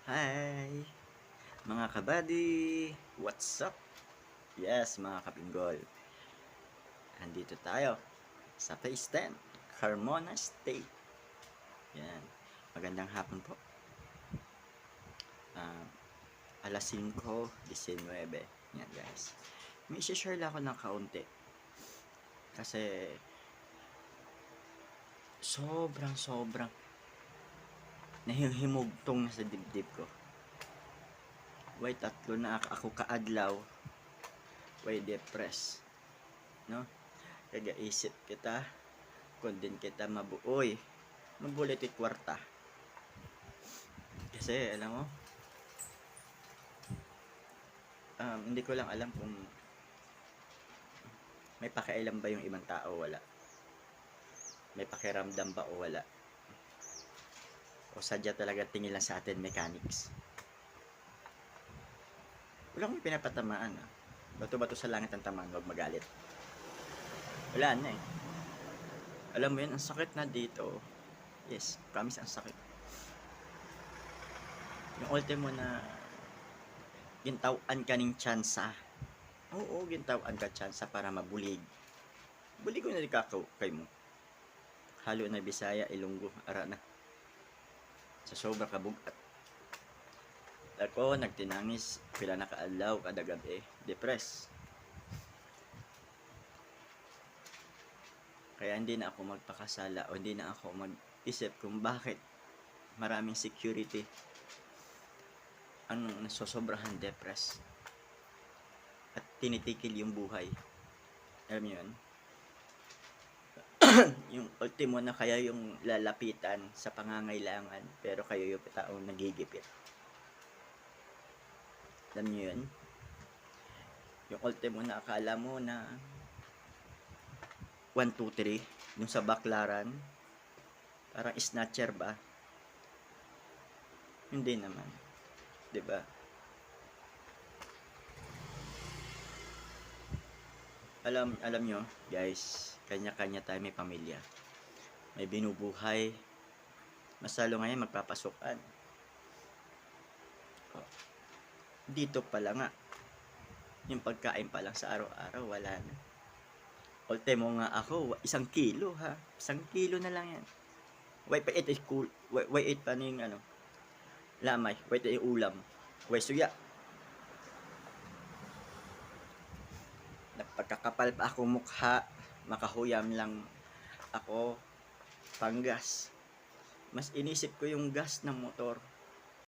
Hi! Mga kabady! What's up? Yes, mga kapinggol. Andito tayo sa Phase 10, Carmona State. Yan. Magandang hapon po. Alas 5:19. Yan guys. May share lang ako ng kaunti. Kasi sobrang nahihimugtong na sa dibdib ko. Way tatlo na ako kaadlaw. Way depress. No? Kaya isip kita kung din kita mabuoy mabulit kwarta kasi alam mo hindi ko lang alam kung may pakialam ba yung ibang tao, wala, may pakiramdam ba o wala, o sadya talaga tingin lang sa atin mechanics. Wala akong pinapatamaan bato-bato sa langit ang tamaan, huwag magalit. Wala na eh. Alam mo yun, ang sakit na dito. Yes, promise, ang sakit. Yung ultimo na gintawan ka ng tsansa. Oo, gintawan ka tsansa para mabulig. Bulig ko na rin kay mo. Halo na Bisaya, Ilonggo, ara na. Sa sobra kabugat. Ako, nagtinangis, pila na kaadlaw, kada gabi, depressed. Kaya hindi na ako magpakasala o hindi na ako mag-isip kung bakit maraming security ang nasosobrahan depressed at tinitikil yung buhay. Alam mo yun? Yung ultimo na kaya yung lalapitan sa pangangailangan, pero kayo yung taong nagigipit. Alam nyo yun? Yung ultimo na akala mo na 1, 2, 3 yung sa baklaran, parang snatcher ba? Hindi naman, 'di ba? Alam nyo guys, kanya-kanya tayo, may pamilya, may binubuhay, masalo ngayon magpapasukan. Dito pala nga, yung pagkain pa lang sa araw-araw, wala na. Ultimo nga ako, 1 kilo ha, 1 kilo na lang yan. Why pa it is cool, why it pa ning lamay, why it ulam, why suya. Nagpagkakapal pa ako mukha, makahuyam lang ako panggas. Mas inisip ko yung gas ng motor